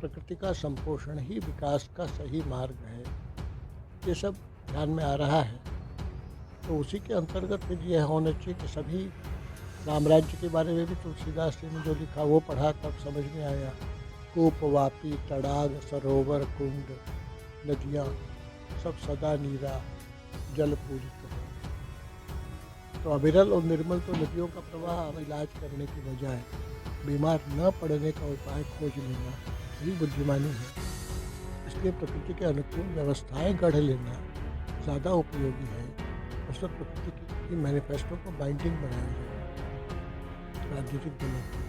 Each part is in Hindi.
प्रकृति का संपोषण ही विकास का सही मार्ग है। ये सब ध्यान में आ रहा है, तो उसी के अंतर्गत फिर यह होना चाहिए कि सभी राम राज्य के बारे में भी तुलसीदास जी ने जो लिखा वो पढ़ा तब समझ में आया। कूप वापी तड़ाग सरोवर कुंड नदियाँ सब सदा नीरा जल पूरित हो। तो अविरल और निर्मल तो नदियों का प्रवाह इलाज करने की बजाय बीमार न पड़ने का उपाय खोज लेना ही बुद्धिमानी है। इसलिए प्रकृति के अनुकूल व्यवस्थाएं गढ़ लेना ज़्यादा उपयोगी है। उस पर प्रकृति की मैनिफेस्टो को बाइंडिंग बनाया जाए राजनीतिक दलों की।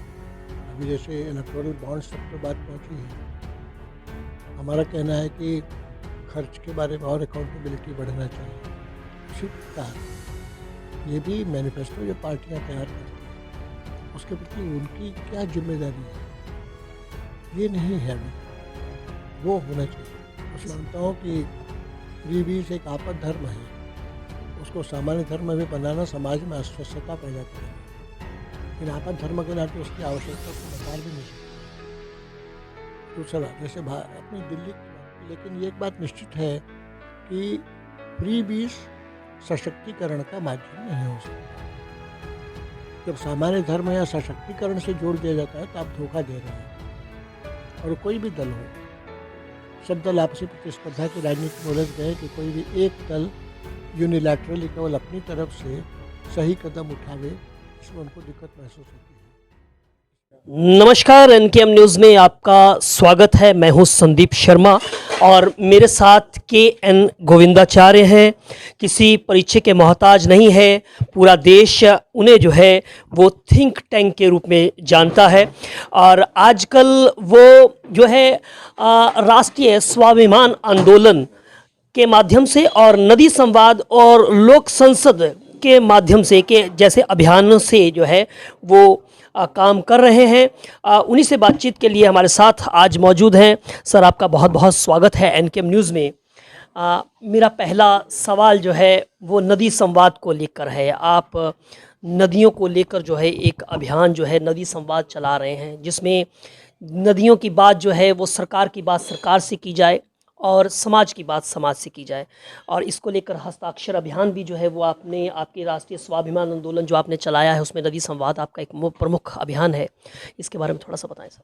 अभी जैसे इलेक्टोरल बॉन्ड्स तक तो बात पहुँची है। हमारा कहना है कि खर्च के बारे में और अकाउंटेबिलिटी बढ़ना चाहिए। इसी प्रकार ये भी मैनिफेस्टो जो पार्टियां तैयार करती हैं उसके प्रति उनकी क्या जिम्मेदारी है ये नहीं है अभी, वो होना चाहिए। मैं मानता हूँ कि फ्रीबीज एक आपद धर्म है, उसको सामान्य धर्म में बनाना समाज में अस्वस्थता पैदा करेगा, लेकिन आपद धर्म के नाते उसकी आवश्यकता को नकार भी नहीं सकता। दूसरा जैसे अपनी दिल्ली की बात, लेकिन ये एक बात निश्चित है कि फ्रीबीज सशक्तिकरण का माध्यम नहीं हो सकता। जब सामान्य धर्म या सशक्तिकरण से जोड़ दिया जाता है तो आप धोखा दे रहे हैं। और कोई भी दल हो, सब दल आपसी प्रतिस्पर्धा की राजनीति में उलझ गए कि कोई भी एक दल यूनिलैटरली केवल अपनी तरफ से सही कदम उठावे, इसमें उनको दिक्कत महसूस होती है। नमस्कार, एनकेएम न्यूज़ में आपका स्वागत है। मैं हूं संदीप शर्मा और मेरे साथ के एन गोविंदाचार्य हैं। किसी परिचय के मोहताज नहीं है, पूरा देश उन्हें जो है वो थिंक टैंक के रूप में जानता है और आजकल वो जो है राष्ट्रीय स्वाभिमान आंदोलन के माध्यम से और नदी संवाद और लोक संसद के माध्यम से के जैसे अभियानों से जो है वो काम कर रहे हैं। उन्हीं से बातचीत के लिए हमारे साथ आज मौजूद हैं। सर, आपका बहुत बहुत स्वागत है एनकेएम न्यूज़ में। मेरा पहला सवाल जो है वो नदी संवाद को लेकर है। आप नदियों को लेकर जो है एक अभियान जो है नदी संवाद चला रहे हैं, जिसमें नदियों की बात जो है वो सरकार की बात सरकार से की जाए और समाज की बात समाज से की जाए। और इसको लेकर हस्ताक्षर अभियान भी जो है वो आपने आपके राष्ट्रीय स्वाभिमान आंदोलन जो आपने चलाया है उसमें नदी संवाद आपका एक प्रमुख अभियान है। इसके बारे में थोड़ा सा बताएं सर।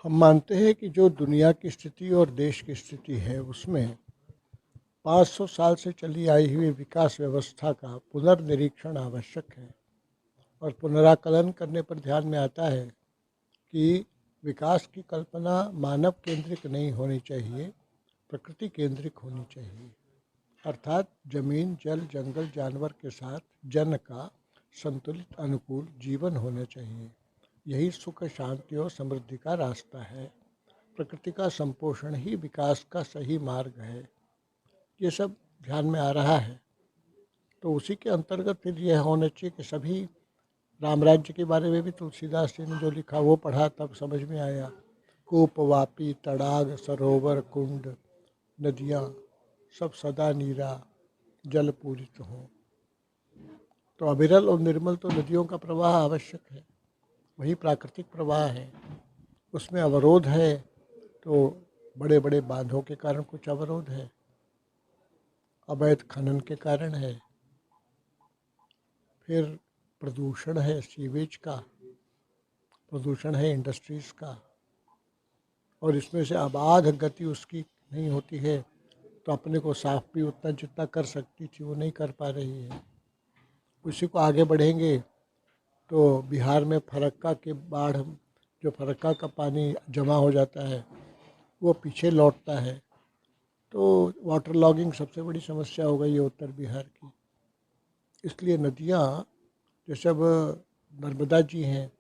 हम मानते हैं कि जो दुनिया की स्थिति और देश की स्थिति है उसमें 500 साल से चली आई हुई विकास व्यवस्था का पुनर्निरीक्षण आवश्यक है। और पुनराकलन करने पर ध्यान में आता है कि विकास की कल्पना मानव केंद्रित नहीं होनी चाहिए, प्रकृति केंद्रित होनी चाहिए। अर्थात जमीन जल जंगल जानवर के साथ जन का संतुलित अनुकूल जीवन होना चाहिए। यही सुख शांति और समृद्धि का रास्ता है। प्रकृति का संपोषण ही विकास का सही मार्ग है। ये सब ध्यान में आ रहा है, तो उसी के अंतर्गत फिर यह होना चाहिए कि सभी राम राज्य के बारे में भी तुलसीदास जी ने जो लिखा वो पढ़ा तब समझ में आया। कूप वापी तड़ाग सरोवर कुंड नदियाँ सब सदा नीरा जल पूरित हो। तो अविरल और निर्मल तो नदियों का प्रवाह आवश्यक है, वही प्राकृतिक प्रवाह है। उसमें अवरोध है तो बड़े बड़े बांधों के कारण कुछ अवरोध है, अवैध खनन के कारण है, फिर प्रदूषण है सीवेज का, प्रदूषण है इंडस्ट्रीज़ का, और इसमें से अबाध गति उसकी नहीं होती है, तो अपने को साफ भी उतना जितना कर सकती थी वो नहीं कर पा रही है। उसी को आगे बढ़ेंगे तो बिहार में फरक्का के बाढ़, जो फरक्का का पानी जमा हो जाता है वो पीछे लौटता है, तो वाटर लॉगिंग सबसे बड़ी समस्या हो गई है उत्तर बिहार की। इसलिए नदियाँ जैसे अब नर्मदा जी हैं,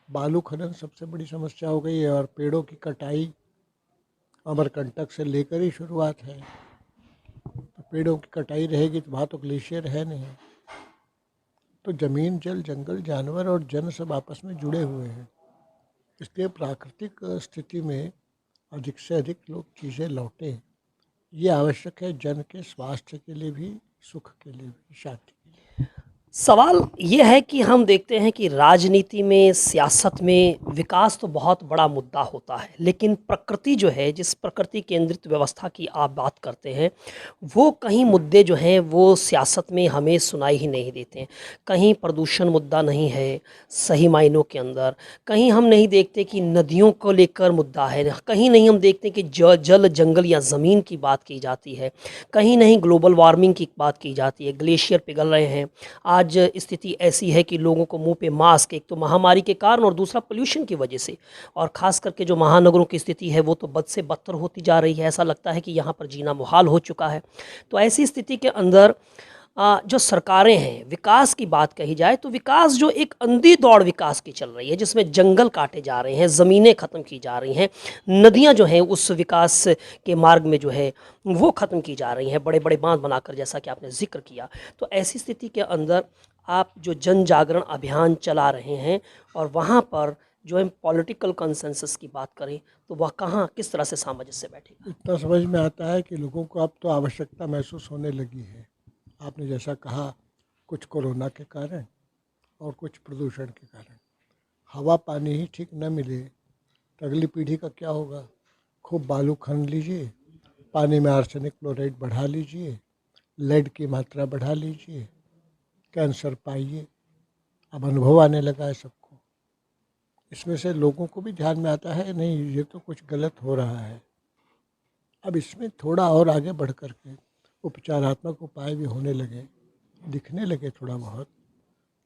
बालू खनन सबसे बड़ी समस्या हो गई है, और पेड़ों की कटाई अमरकंटक से लेकर ही शुरुआत है। तो पेड़ों की कटाई रहेगी तो वहाँ तो ग्लेशियर है नहीं, तो ज़मीन जल जंगल जानवर और जन सब आपस में जुड़े हुए हैं। इसलिए प्राकृतिक स्थिति में अधिक से अधिक लोग चीज़ें लौटें, ये आवश्यक है, जन के स्वास्थ्य के लिए भी, सुख के लिए भी, शांति के लिए। सवाल ये है कि हम देखते हैं कि राजनीति में, सियासत में विकास तो बहुत बड़ा मुद्दा होता है, लेकिन प्रकृति जो है, जिस प्रकृति केंद्रित व्यवस्था की आप बात करते हैं, वो कहीं मुद्दे जो हैं वो सियासत में हमें सुनाई ही नहीं देते हैं। कहीं प्रदूषण मुद्दा नहीं है सही मायनों के अंदर, कहीं हम नहीं देखते कि नदियों को लेकर मुद्दा है, कहीं नहीं हम देखते कि जल, जंगल या ज़मीन की बात की जाती है, कहीं नहीं ग्लोबल वार्मिंग की बात की जाती है, ग्लेशियर पिघल रहे हैं। आज स्थिति ऐसी है कि लोगों को मुंह पे मास्क, एक तो महामारी के कारण और दूसरा पोल्यूशन की वजह से, और ख़ास करके जो महानगरों की स्थिति है वो तो बद से बदतर होती जा रही है। ऐसा लगता है कि यहाँ पर जीना मुहाल हो चुका है। तो ऐसी स्थिति के अंदर जो सरकारें हैं, विकास की बात कही जाए तो विकास जो एक अंधी दौड़ विकास की चल रही है, जिसमें जंगल काटे जा रहे हैं, ज़मीनें ख़त्म की जा रही हैं, नदियां जो हैं उस विकास के मार्ग में जो है वो ख़त्म की जा रही हैं, बड़े बड़े बांध बनाकर, जैसा कि आपने जिक्र किया। तो ऐसी स्थिति के अंदर आप जो जन जागरण अभियान चला रहे हैं और वहाँ पर जो हम पॉलिटिकल कंसेंसस की बात करें तो वह कहाँ किस तरह से सामंजस्य बैठेगा? इतना समझ में आता है कि लोगों को अब तो आवश्यकता महसूस होने लगी है। आपने जैसा कहा, कुछ कोरोना के कारण और कुछ प्रदूषण के कारण। हवा पानी ही ठीक न मिले तो अगली पीढ़ी का क्या होगा? खूब बालू खन लीजिए, पानी में आर्सेनिक क्लोराइड बढ़ा लीजिए, लेड की मात्रा बढ़ा लीजिए, कैंसर पाइए। अब अनुभव आने लगा है सबको। इसमें से लोगों को भी ध्यान में आता है, नहीं ये तो कुछ गलत हो रहा है। अब इसमें थोड़ा और आगे बढ़ कर के उपचारात्मक उपाय भी होने लगे, दिखने लगे थोड़ा बहुत,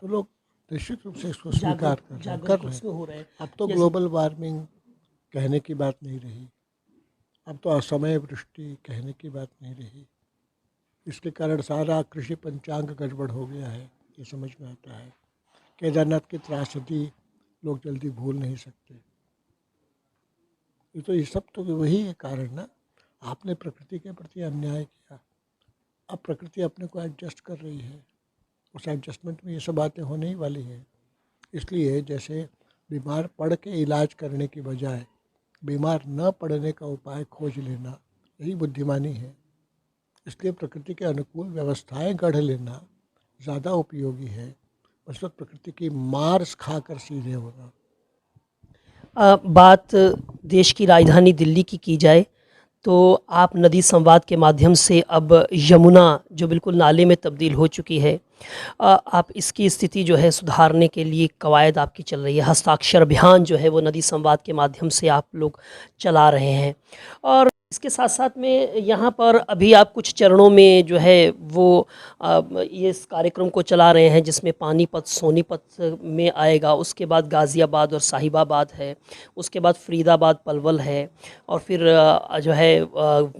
तो लोग निश्चित रूप से इसको स्वीकार कर रहे हैं। अब तो ग्लोबल वार्मिंग कहने की बात नहीं रही, अब तो असमय वृष्टि कहने की बात नहीं रही। इसके कारण सारा कृषि पंचांग गड़बड़ हो गया है, ये समझ में आता है। केदारनाथ की त्रासदी लोग जल्दी भूल नहीं सकते। ये सब तो वही है कारण ना, आपने प्रकृति के प्रति अन्याय किया। अब प्रकृति अपने को एडजस्ट कर रही है, उस एडजस्टमेंट में ये सब बातें होने ही वाली है। इसलिए जैसे बीमार पड़ के इलाज करने की बजाय बीमार न पड़ने का उपाय खोज लेना, यही बुद्धिमानी है। इसलिए प्रकृति के अनुकूल व्यवस्थाएं गढ़ लेना ज़्यादा उपयोगी है, बस प्रकृति की मार खाकर सीधे होना। बात देश की राजधानी दिल्ली की जाए तो आप नदी संवाद के माध्यम से अब यमुना जो बिल्कुल नाले में तब्दील हो चुकी है, आप इसकी स्थिति जो है सुधारने के लिए कवायद आपकी चल रही है, हस्ताक्षर अभियान जो है वो नदी संवाद के माध्यम से आप लोग चला रहे हैं। और इसके साथ साथ में यहाँ पर अभी आप कुछ चरणों में जो है वो ये इस कार्यक्रम को चला रहे हैं, जिसमें पानीपत सोनीपत में आएगा, उसके बाद गाज़ियाबाद और साहिबाबाद है, उसके बाद फरीदाबाद पलवल है, और फिर जो है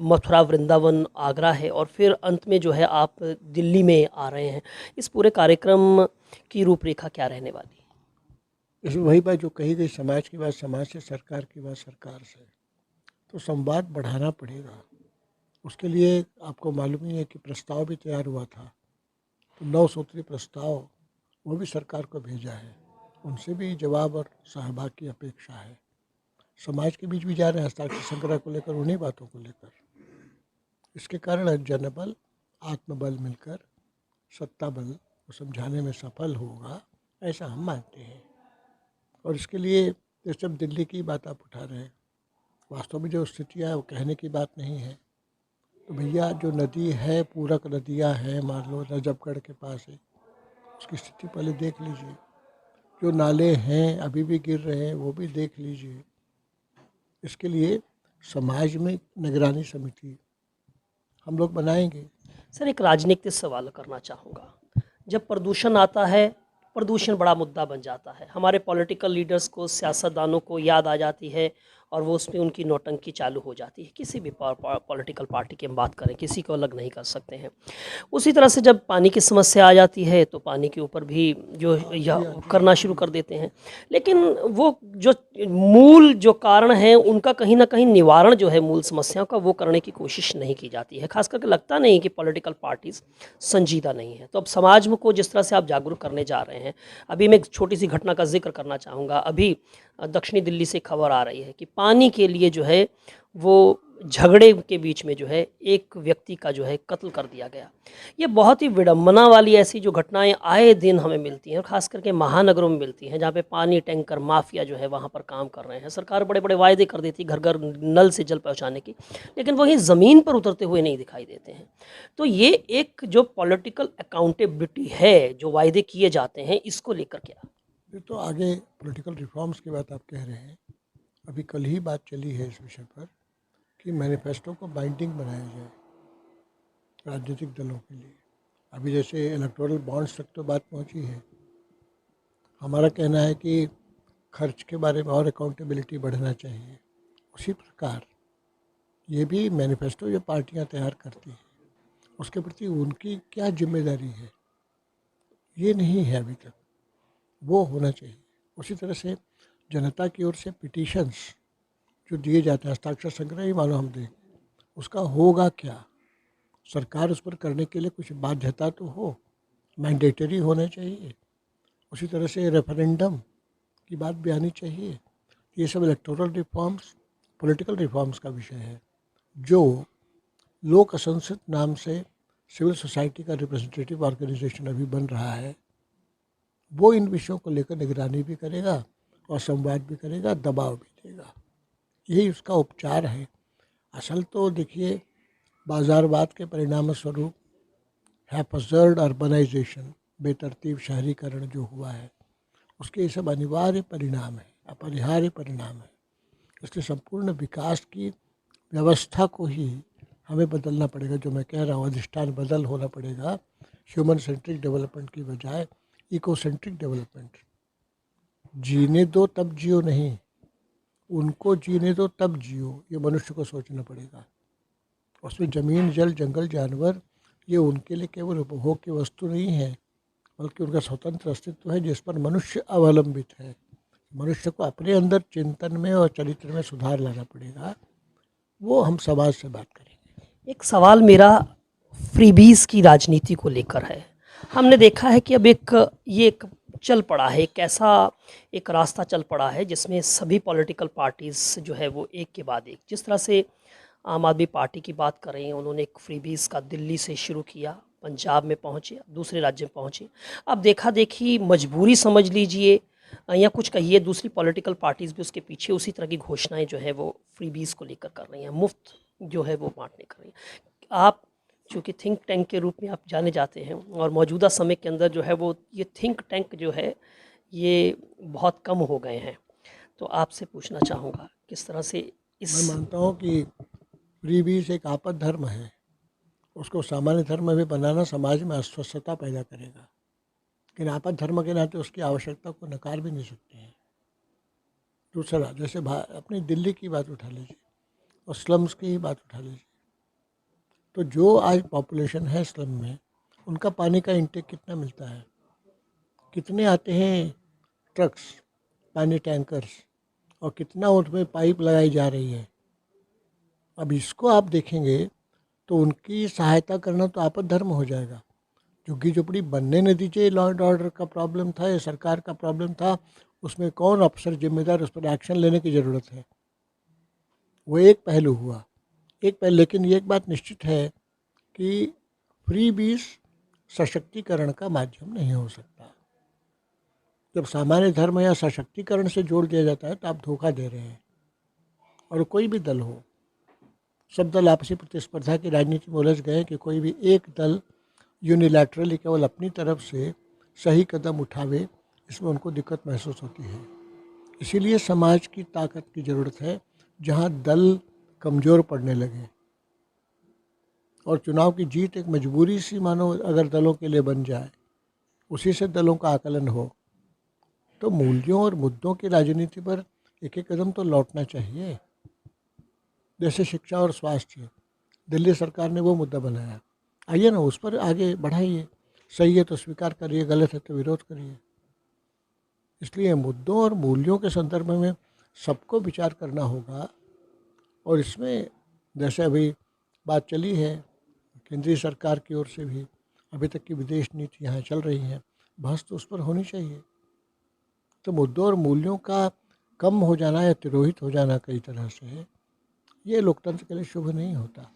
मथुरा वृंदावन आगरा है, और फिर अंत में जो है आप दिल्ली में आ रहे हैं। इस पूरे कार्यक्रम की रूपरेखा क्या रहने वाली है? इसमें वही बात जो कही गई, समाज की बात समाज से, सरकार की बात सरकार से, तो संवाद बढ़ाना पड़ेगा। उसके लिए आपको मालूम ही है कि प्रस्ताव भी तैयार हुआ था, तो 9 सूत्री प्रस्ताव वो भी सरकार को भेजा है, उनसे भी जवाब और सहभाग की अपेक्षा है। समाज के बीच भी जा रहे हैं हस्ताक्षर संग्रह को लेकर, उन्हीं बातों को लेकर। इसके कारण जनबल आत्मबल मिलकर सत्ता बल को समझाने में सफल होगा, ऐसा हम मानते हैं। और इसके लिए ये सब दिल्ली की बात आप उठा रहे हैं, वास्तव में जो स्थिति है वो कहने की बात नहीं है। तो भैया जो नदी है, पूरक नदियाँ हैं, मान लो नजफगढ़ के पास है, उसकी स्थिति पहले देख लीजिए। जो नाले हैं अभी भी गिर रहे हैं, वो भी देख लीजिए। इसके लिए समाज में निगरानी समिति हम लोग बनाएंगे। सर, एक राजनीतिक सवाल करना चाहूँगा। जब प्रदूषण आता है, प्रदूषण बड़ा मुद्दा बन जाता है, हमारे पॉलिटिकल लीडर्स को, सियासतदानों को याद आ जाती है और वो उसमें उनकी नौटंकी चालू हो जाती है। किसी भी पॉलिटिकल पार्टी की हम बात करें, किसी को अलग नहीं कर सकते हैं। उसी तरह से जब पानी की समस्या आ जाती है तो पानी के ऊपर भी जो करना शुरू कर देते हैं, लेकिन वो जो मूल जो कारण हैं उनका कहीं ना कहीं निवारण जो है मूल समस्याओं का, वो करने की कोशिश नहीं की जाती है। खास करके लगता नहीं कि पॉलिटिकल पार्टीज संजीदा नहीं है। तो अब समाज को जिस तरह से आप जागरूक करने जा रहे हैं, अभी मैं एक छोटी सी घटना का जिक्र करना चाहूँगा। अभी दक्षिणी दिल्ली से खबर आ रही है कि पानी के लिए जो है वो झगड़े के बीच में जो है एक व्यक्ति का जो है कत्ल कर दिया गया। ये बहुत ही विडंबना वाली ऐसी जो घटनाएं आए दिन हमें मिलती हैं, और ख़ास करके महानगरों में मिलती हैं, जहाँ पे पानी टैंकर माफिया जो है वहाँ पर काम कर रहे हैं। सरकार बड़े बड़े वायदे कर देती है घर घर नल से जल पहुँचाने की, लेकिन वही ज़मीन पर उतरते हुए नहीं दिखाई देते हैं। तो ये एक जो पॉलिटिकल अकाउंटेबिलिटी है, जो वायदे किए जाते हैं, इसको लेकर क्या? ये तो आगे पॉलिटिकल रिफॉर्म्स की बात आप कह रहे हैं। अभी कल ही बात चली है इस विषय पर कि मैनिफेस्टो को बाइंडिंग बनाया जाए राजनीतिक दलों के लिए। अभी जैसे इलेक्टोरल बॉन्ड्स तक तो बात पहुंची है। हमारा कहना है कि खर्च के बारे में और अकाउंटेबिलिटी बढ़ना चाहिए। उसी प्रकार ये भी मैनिफेस्टो जो पार्टियां तैयार करती हैं उसके प्रति उनकी क्या जिम्मेदारी है, ये नहीं है अभी तक, वो होना चाहिए। उसी तरह से जनता की ओर से पिटीशंस जो दिए जाते हैं, हस्ताक्षर संग्रह ही मानो हम दें, उसका होगा क्या? सरकार उस पर करने के लिए कुछ बाध्यता तो हो, मैंडेटरी होना चाहिए। उसी तरह से रेफरेंडम की बात भी आनी चाहिए। ये सब इलेक्टोरल रिफॉर्म्स, पॉलिटिकल रिफॉर्म्स का विषय है, जो लोक असंसित नाम से सिविल सोसाइटी का रिप्रेजेंटेटिव ऑर्गेनाइजेशन अभी बन रहा है। वो इन विषयों को लेकर निगरानी भी करेगा और संवाद भी करेगा, दबाव भी देगा। यही उसका उपचार है। असल तो देखिए, बाज़ारवाद के परिणाम स्वरूप हैफजर्ड अर्बनाइजेशन, बेतरतीब शहरीकरण जो हुआ है, उसके ये सब अनिवार्य परिणाम है, अपरिहार्य परिणाम है। इसलिए संपूर्ण विकास की व्यवस्था को ही हमें बदलना पड़ेगा। जो मैं कह रहा हूँ, अधिष्ठान बदल होना पड़ेगा। ह्यूमन सेंट्रिक डेवलपमेंट की बजाय इको सेंट्रिक डेवलपमेंट। जीने दो तब जियो नहीं, उनको जीने दो तब जियो, ये मनुष्य को सोचना पड़ेगा। उसमें ज़मीन, जल, जंगल, जानवर, ये उनके लिए केवल उपभोग की वस्तु नहीं है, बल्कि उनका स्वतंत्र अस्तित्व है जिस पर मनुष्य अवलंबित है। मनुष्य को अपने अंदर चिंतन में और चरित्र में सुधार लाना पड़ेगा। वो हम समाज से बात करेंगे। एक सवाल मेरा फ्रीबीज की राजनीति को लेकर है। हमने देखा है कि अब एक चल पड़ा है, एक ऐसा एक रास्ता चल पड़ा है जिसमें सभी पॉलिटिकल पार्टीज़ जो है वो एक के बाद एक, जिस तरह से आम आदमी पार्टी की बात करें, उन्होंने एक फ्रीबीज का दिल्ली से शुरू किया, पंजाब में पहुँचे, दूसरे राज्य में पहुँचे। अब देखा देखी मजबूरी समझ लीजिए या कुछ कहिए, दूसरी पॉलिटिकल पार्टीज़ भी उसके पीछे उसी तरह की घोषणाएं जो है वो फ्रीबीज को लेकर कर रही हैं, मुफ्त जो है वो बांटने कर रही हैं। आप चूँकि थिंक टैंक के रूप में आप जाने जाते हैं, और मौजूदा समय के अंदर जो है वो ये थिंक टैंक जो है ये बहुत कम हो गए हैं, तो आपसे पूछना चाहूँगा किस तरह से मैं मानता हूँ कि फ्रीबीज एक आपद धर्म है। उसको सामान्य धर्म में बनाना समाज में अस्वस्थता पैदा करेगा, लेकिन आपद धर्म के नाते उसकी आवश्यकता को नकार भी नहीं सकते हैं। दूसरा, जैसे अपनी दिल्ली की बात उठा लीजिए और स्लम्स की ही बात उठा लीजिए, तो जो आज पॉपुलेशन है स्लम में, उनका पानी का इंटेक कितना मिलता है? कितने आते हैं ट्रक्स, पानी टैंकर्स, और कितना उसमें पाइप लगाई जा रही है? अब इसको आप देखेंगे तो उनकी सहायता करना तो आपद धर्म हो जाएगा। झुग्गी झोपड़ी बनने न दीजिए, लॉ एंड ऑर्डर का प्रॉब्लम था, ये सरकार का प्रॉब्लम था, उसमें कौन अफसर जिम्मेदार, उस पर एक्शन लेने की ज़रूरत है। वो एक पहलू हुआ, एक पहलू। लेकिन ये एक बात निश्चित है कि फ्रीबीज सशक्तिकरण का माध्यम नहीं हो सकता। जब सामान्य धर्म या सशक्तिकरण से जोड़ दिया जाता है तो आप धोखा दे रहे हैं। और कोई भी दल हो, सब दल आपसी प्रतिस्पर्धा की राजनीति में उलझ गए कि कोई भी एक दल यूनिलैटरली केवल अपनी तरफ से सही कदम उठावे, इसमें उनको दिक्कत महसूस होती है। इसीलिए समाज की ताकत की ज़रूरत है, जहाँ दल कमज़ोर पड़ने लगे और चुनाव की जीत एक मजबूरी सी मानो अगर दलों के लिए बन जाए, उसी से दलों का आकलन हो, तो मूल्यों और मुद्दों की राजनीति पर एक एक कदम तो लौटना चाहिए। जैसे शिक्षा और स्वास्थ्य, दिल्ली सरकार ने वो मुद्दा बनाया, आइए ना उस पर आगे बढ़ाइए। सही है तो स्वीकार करिए, गलत है तो विरोध करिए। इसलिए मुद्दों और मूल्यों के संदर्भ में सबको विचार करना होगा। और इसमें जैसे अभी बात चली है केंद्रीय सरकार की ओर से भी, अभी तक की विदेश नीति यहाँ चल रही है, बहस तो उस पर होनी चाहिए। तो मुद्दों और मूल्यों का कम हो जाना या तिरोहित हो जाना कई तरह से, ये लोकतंत्र के लिए शुभ नहीं होता।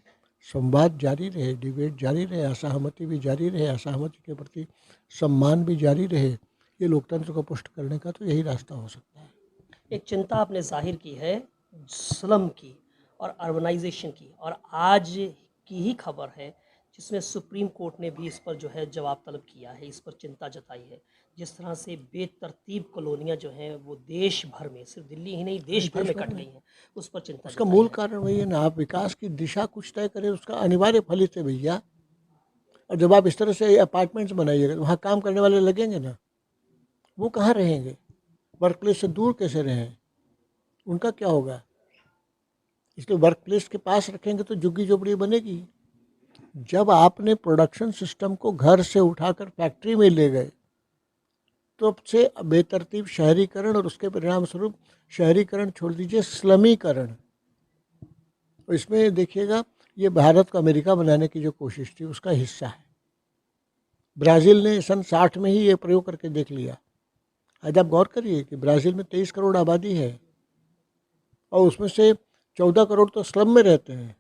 संवाद जारी रहे, डिबेट जारी रहे, असहमति भी जारी रहे, असहमति के प्रति सम्मान भी जारी रहे। ये लोकतंत्र को पुष्ट करने का तो यही रास्ता हो सकता है। एक चिंता आपने जाहिर की है स्लम की और अर्बनाइजेशन की, और आज की ही खबर है जिसमें सुप्रीम कोर्ट ने भी इस पर जो है जवाब तलब किया है, इस पर चिंता जताई है। जिस तरह से बेतरतीब कॉलोनियाँ जो हैं वो देश भर में, सिर्फ दिल्ली ही नहीं देश भर में कट गई हैं, उस पर चिंता उसका जताई मूल है। कारण वही है ना, आप विकास की दिशा कुछ तय करें, उसका अनिवार्य फलित है भैया। और जब आप इस तरह से अपार्टमेंट्स बनाइएगा तो वहाँ काम करने वाले लगेंगे ना, वो कहाँ रहेंगे? वर्क प्लेस से दूर कैसे रहें? उनका क्या होगा? इसलिए वर्क प्लेस के पास रखेंगे तो झुग्गी झोपड़ी बनेगी। जब आपने प्रोडक्शन सिस्टम को घर से उठाकर फैक्ट्री में ले गए तो अब से बेतरतीब शहरीकरण और उसके परिणाम स्वरूप शहरीकरण छोड़ दीजिए, स्लमीकरण। और इसमें देखिएगा ये भारत को अमेरिका बनाने की जो कोशिश थी उसका हिस्सा है। ब्राज़ील ने सन 60 में ही ये प्रयोग करके देख लिया। आज आप गौर करिए कि ब्राज़ील में 23 करोड़ आबादी है और उसमें से 14 करोड़ तो स्लम में रहते हैं।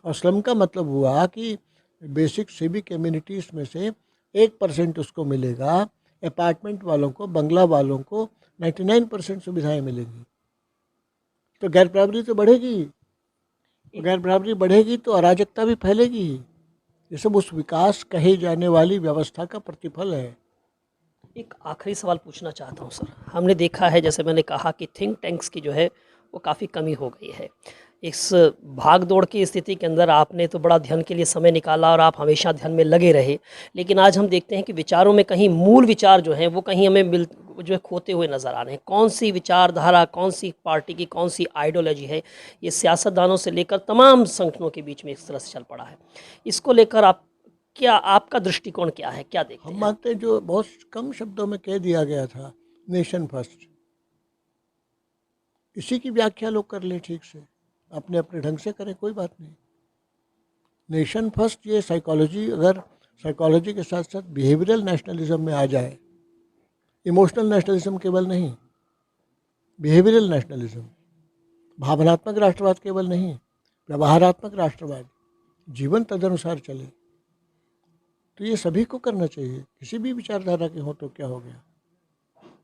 और स्लम का मतलब हुआ कि बेसिक सिविक कम्युनिटीज़ में से 1% उसको मिलेगा, अपार्टमेंट वालों को, बंगला वालों को 99% सुविधाएं मिलेंगी। तो गैर बराबरी तो बढ़ेगी, गैर बराबरी बढ़ेगी तो अराजकता भी फैलेगी। ये सब उस विकास कहे जाने वाली व्यवस्था का प्रतिफल है। एक आखिरी सवाल पूछना चाहता हूँ सर, हमने देखा है जैसे मैंने कहा कि थिंक टैंक्स की जो है वो काफ़ी कमी हो गई है। इस भाग दौड़ की स्थिति के अंदर आपने तो बड़ा ध्यान के लिए समय निकाला और आप हमेशा ध्यान में लगे रहे, लेकिन आज हम देखते हैं कि विचारों में कहीं मूल विचार जो हैं वो कहीं हमें जो है खोते हुए नज़र आ रहे हैं। कौन सी विचारधारा, कौन सी पार्टी की कौन सी आइडियोलॉजी है, ये सियासतदानों से लेकर तमाम संगठनों के बीच में इस तरह से चल पड़ा है। इसको लेकर आप क्या, आपका दृष्टिकोण क्या है, क्या देखते हम हैं? मानते हैं जो बहुत कम शब्दों में कह दिया गया था, नेशन फर्स्ट, इसी की व्याख्या लोग कर लें ठीक से, अपने अपने ढंग से करें, कोई बात नहीं। नेशन फर्स्ट ये साइकोलॉजी, अगर साइकोलॉजी के साथ साथ बिहेवियरल नेशनलिज्म में आ जाए, इमोशनल नेशनलिज्म केवल नहीं, बिहेवियरल नेशनलिज्म, भावनात्मक राष्ट्रवाद केवल नहीं, व्यवहारात्मक राष्ट्रवाद, जीवन तदनुसार चले, तो ये सभी को करना चाहिए। किसी भी विचारधारा के हो तो क्या हो गया,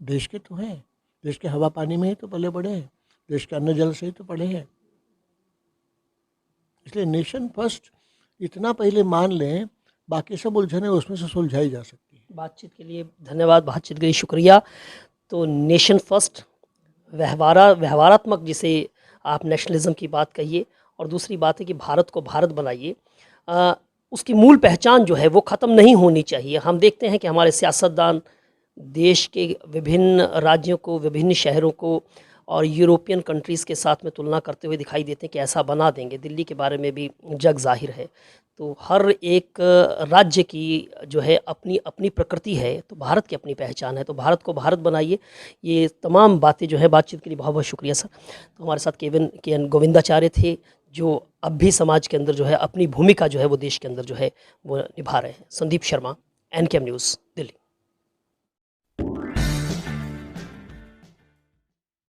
देश के तो हैं, देश के हवा पानी में ही तो पले बड़े हैं, देश के अन्न जल से ही तो पढ़े हैं। इसलिए नेशन फर्स्ट इतना पहले मान लें, बाकी सब उलझने उसमें से सुलझाई जा सकती है। बातचीत के लिए धन्यवाद, बातचीत के लिए शुक्रिया। तो नेशन फर्स्ट, व्यवहारात्मक जिसे आप नेशनलिज्म की बात कहिए, और दूसरी बात है कि भारत को भारत बनाइए। उसकी मूल पहचान जो है वो ख़त्म नहीं होनी चाहिए। हम देखते हैं कि हमारे सियासतदान देश के विभिन्न राज्यों को, विभिन्न शहरों को और यूरोपियन कंट्रीज़ के साथ में तुलना करते हुए दिखाई देते हैं कि ऐसा बना देंगे। दिल्ली के बारे में भी जग जाहिर है। तो हर एक राज्य की जो है अपनी अपनी प्रकृति है, तो भारत की अपनी पहचान है, तो भारत को भारत बनाइए। ये तमाम बातें जो है, बातचीत के लिए बहुत बहुत शुक्रिया सर। तो हमारे साथ के एन गोविंदाचार्य थे, जो अब भी समाज के अंदर जो है अपनी भूमिका जो है वो देश के अंदर जो है वो निभा रहे हैं। Sandeep Sharma, NKM news, Delhi.